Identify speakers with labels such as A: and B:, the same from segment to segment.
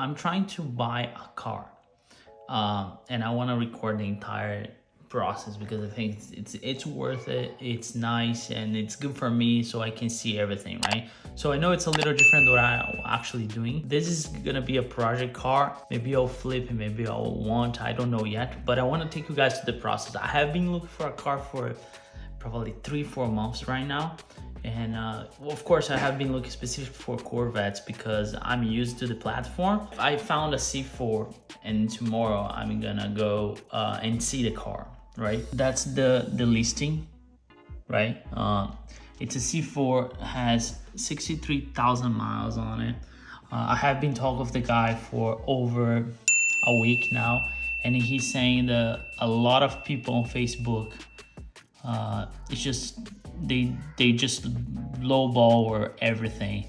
A: I'm trying to buy a car, and I want to record the entire process because I think it's worth it. It's nice and it's good for me, so I can see everything, right? So I know it's a little different than what I'm actually doing. This is gonna be a project car. Maybe I'll flip it, maybe I'll want, I don't know yet, but I want to take you guys to the process. I have been looking for a car for probably 3-4 months right now. And of course I have been looking specific for Corvettes because I'm used to the platform. I found a C4 and tomorrow I'm gonna go and see the car, right? That's the listing, right? It's a C4, has 63,000 miles on it. I have been talking with the guy for over a week now, and he's saying that a lot of people on Facebook, it's just they just lowball or everything.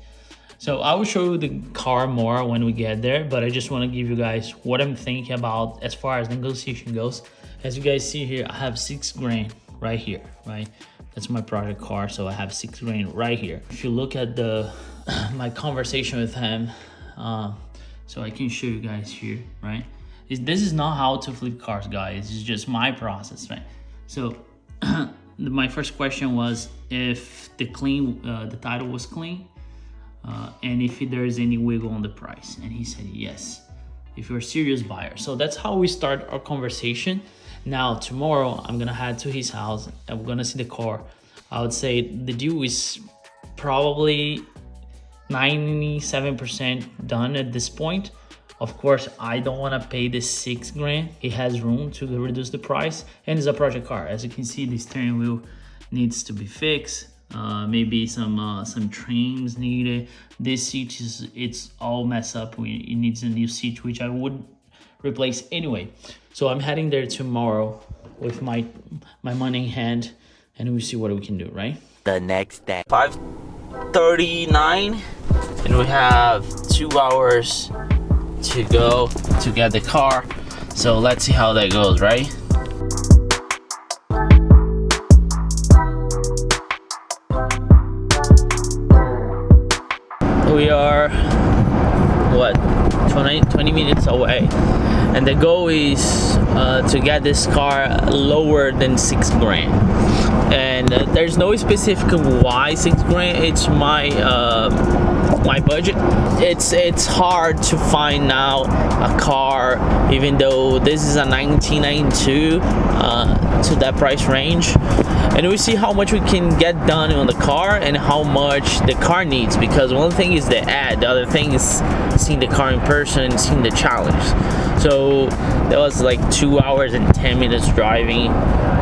A: So I will show you the car more when we get there, but I just want to give you guys what I'm thinking about as far as negotiation goes. As you guys see here, I have $6,000 right here, right? That's my project car, so I have $6,000 right here. If you look at the my conversation with him, so I can show you guys here, right? This is not how to flip cars, guys. It's just my process, right? So my first question was if the title was clean, and if there is any wiggle on the price, and he said yes, if you're a serious buyer. So that's how we start our conversation. Now tomorrow I'm gonna head to his house and we're gonna see the car. I would say the deal is probably 97% done at this point. Of course, I don't want to pay the $6,000. It has room to reduce the price, and it's a project car. As you can see, the steering wheel needs to be fixed. Maybe some trims needed. This seat it's all messed up. It needs a new seat, which I would replace anyway. So I'm heading there tomorrow with my money in hand, and we'll see what we can do. Right.
B: The next day, 5:39, and we have 2 hours to go to get the car, so let's see how that goes, right? We are what, 20 minutes away, and the goal is to get this car lower than $6,000. And there's no specific why $6,000. It's my budget. It's hard to find now a car, even though this is a 1992 to that price range. And we see how much we can get done on the car and how much the car needs, because one thing is the ad, the other thing is seeing the car in person and seeing the challenge. So that was like 2 hours and 10 minutes driving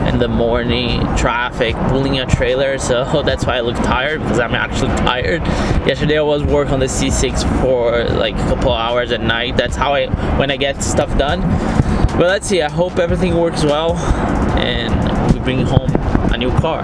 B: in the morning, traffic, pulling a trailer. So that's why I look tired, because I'm actually tired. Yesterday I was working on the C6 for like a couple hours at night. That's how when I get stuff done. But let's see, I hope everything works well and we bring home a new car.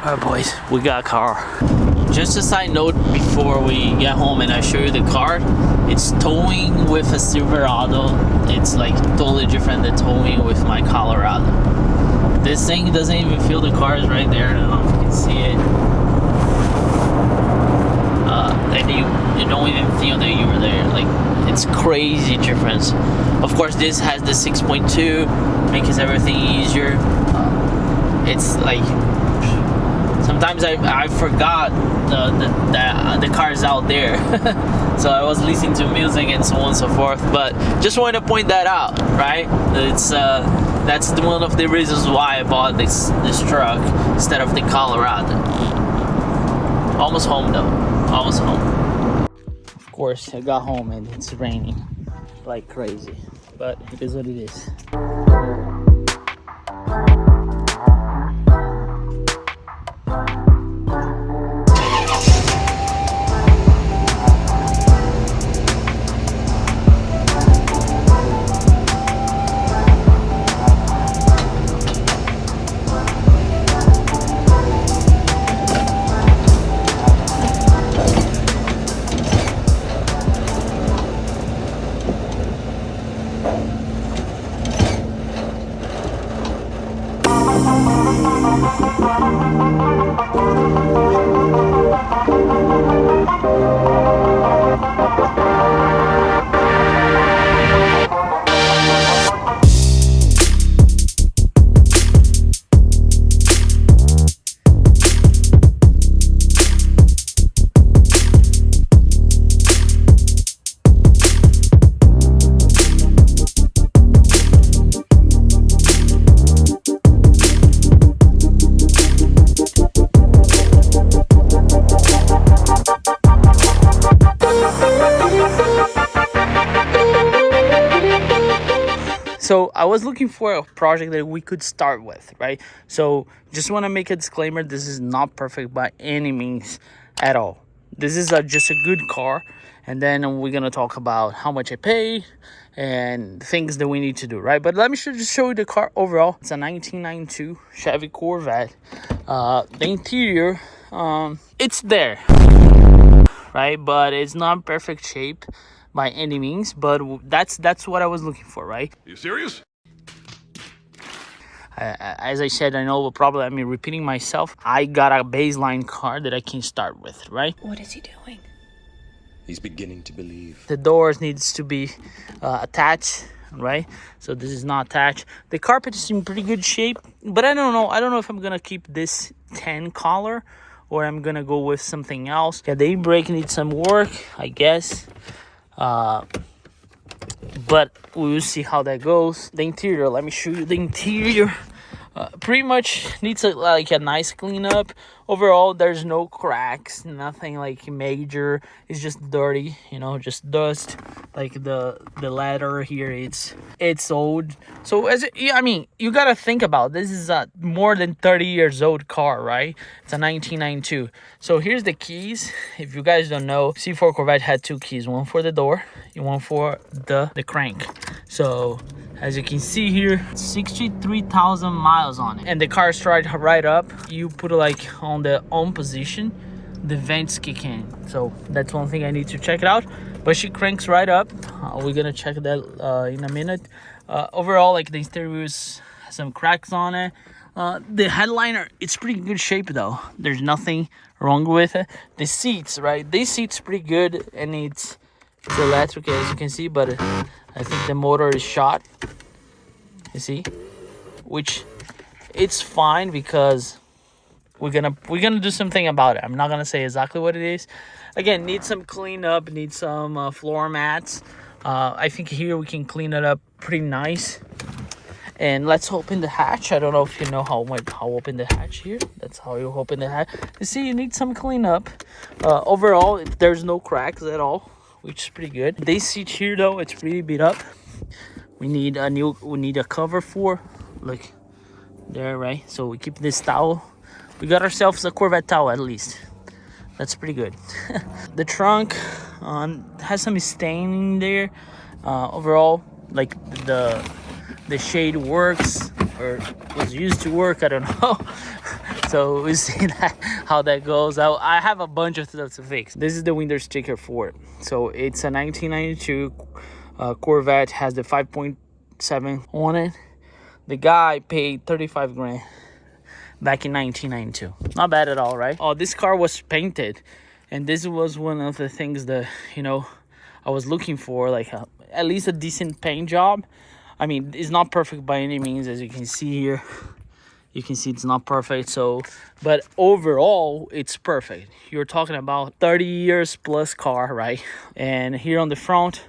B: Alright boys, we got a car. Just a side note before we get home and I show you the car, it's towing with a Silverado. It's like totally different than towing with my Colorado. This thing doesn't even feel the car is right there. I don't know if you can see it. And you don't even feel that you were there. Like, it's crazy difference. Of course, this has the 6.2, makes everything easier. It's like, sometimes I forgot the car's out there. So I was listening to music and so on and so forth, but just wanted to point that out, right? It's that's one of the reasons why I bought this truck instead of the Colorado. Almost home though, almost home. Of course, I got home and it's raining like crazy, but it is what it is. So I was looking for a project that we could start with, right? So just want to make a disclaimer, this is not perfect by any means at all. This is just a good car, and then we're gonna talk about how much I paid and things that we need to do, right? But let me just show you the car overall. It's a 1992 Chevy Corvette. The interior, it's there, right? But it's not perfect shape by any means, but that's what I was looking for, right?
C: You serious?
B: As I said, I know probably I'm repeating myself. I got a baseline car that I can start with, right?
D: What is he doing?
C: He's beginning to believe.
B: The doors needs to be attached, right? So this is not attached. The carpet is in pretty good shape, but I don't know if I'm gonna keep this tan color or I'm gonna go with something else. Yeah, the brake needs some work, I guess. But we will see how that goes. The interior, let me show you the interior. Pretty much needs like a nice cleanup. Overall, there's no cracks, nothing like major. It's just dirty, you know, just dust. Like the leather here, it's old. So I mean, you gotta think about this is a more than 30 years old car, right? It's a 1992. So here's the keys. If you guys don't know, C4 Corvette had two keys, one for the door and one for the crank. So as you can see here, 63,000 miles on it, and the car started right up. You put it like on the on position, the vents kick in. So that's one thing I need to check it out. But she cranks right up. We're gonna check that in a minute. Overall, like the interior has some cracks on it. The headliner, it's pretty good shape though. There's nothing wrong with it. The seats, right? These seats pretty good, and it's electric as you can see, but I think the motor is shot. You see, which it's fine because we're gonna do something about it. I'm not gonna say exactly what it is. Again, need some cleanup, need some floor mats. I think here we can clean it up pretty nice. And let's open the hatch. I don't know if you know how open the hatch here. That's how you open the hatch. You see, you need some cleanup. Overall, there's no cracks at all, which is pretty good. This seat here though, it's pretty beat up. We need a cover for, like there, right? So we keep this towel. We got ourselves a Corvette towel at least. That's pretty good. The trunk has some stain in there. Overall, like the shade works, or was used to work, I don't know. So we'll see how that goes. I have a bunch of stuff to fix. This is the window sticker for it. So it's a 1992 Corvette, has the 5.7 on it. The guy paid 35 grand back in 1992. Not bad at all, right? Oh, this car was painted, and this was one of the things that, you know, I was looking for, like at least a decent paint job. I mean, it's not perfect by any means, as you can see here. You can see it's not perfect, so, but overall it's perfect. You're talking about 30 years plus car, right? And here on the front,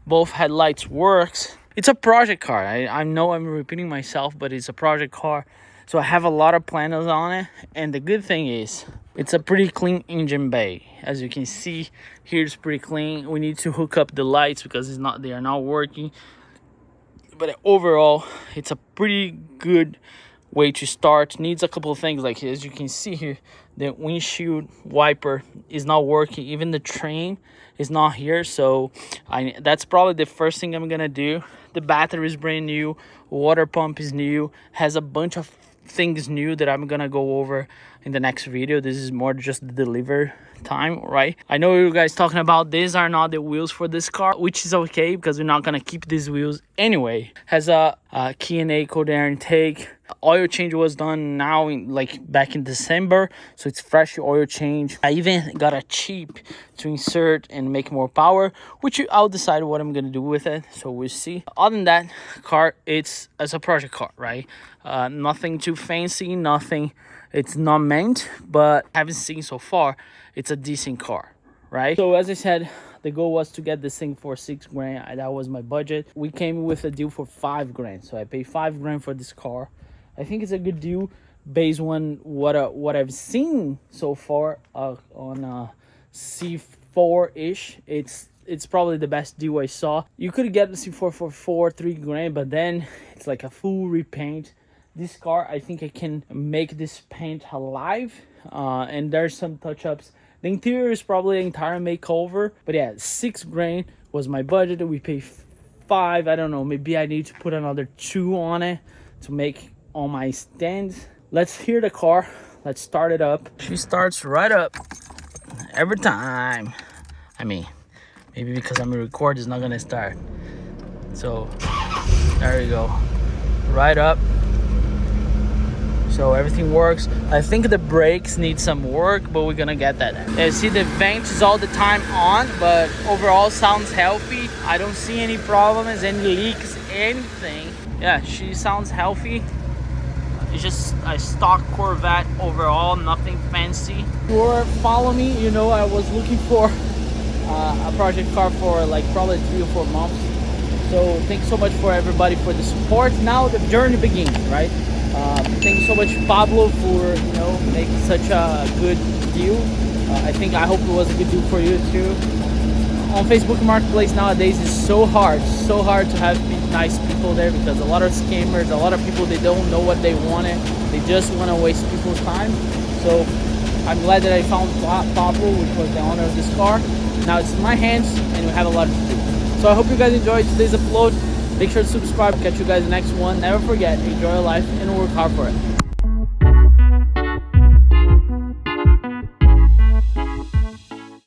B: both headlights works. It's a project car. I know I'm repeating myself, but it's a project car, so I have a lot of planners on it. And the good thing is it's a pretty clean engine bay. As you can see here, it's pretty clean. We need to hook up the lights because they are not working, but overall it's a pretty good way to start. Needs a couple of things, like as you can see here, the windshield wiper is not working, even the train is not here. So that's probably the first thing I'm gonna do. The battery is brand new, water pump is new, has a bunch of things new that I'm gonna go over in the next video. This is more just the delivery time, right? I know you guys talking about these are not the wheels for this car, which is okay because we're not gonna keep these wheels anyway. Has a K&A cold air intake. Oil change was done now back in December, so it's fresh oil change. I even got a chip to insert and make more power, which I'll decide what I'm gonna do with it, so we'll see. Other than that, car, it's a project car, right? Nothing too fancy, nothing, it's not meant, but I haven't seen so far, it's a decent car, right? So as I said, the goal was to get this thing for 6 grand. That was my budget. We came with a deal for 5 grand, so I paid 5 grand for this car. I think it's a good deal based on what I've seen so far on C4-ish. It's probably the best deal I saw. You could get the C4 for 3 grand, but then it's like a full repaint. This car, I think I can make this paint alive, and there's some touch-ups. The interior is probably an entire makeover, but yeah, 6 grand was my budget. We paid 5. I don't know, maybe I need to put another 2 on it to make all my stands. Let's hear the car. Let's start it up. She starts right up every time. I mean, maybe because I'm recording, it's not gonna start. So there you go, right up. So everything works. I think the brakes need some work, but we're gonna get that. You see the vent is all the time on, but overall sounds healthy. I don't see any problems, any leaks, anything. Yeah, she sounds healthy. It's just a stock Corvette overall, nothing fancy. If you follow me, you know I was looking for a project car for like probably 3 or 4 months. So thanks so much for everybody for the support. Now the journey begins, right? Thanks so much, Pablo, for making such a good deal. I hope it was a good deal for you too. On Facebook Marketplace nowadays is so hard to have nice people there, because a lot of scammers, a lot of people, they don't know what they wanted. They just want to waste people's time. So I'm glad that I found Pablo, which was the owner of this car. Now it's in my hands and we have a lot to do. So I hope you guys enjoyed today's upload. Make sure to subscribe. Catch you guys in the next one. Never forget, enjoy your life and work hard for it.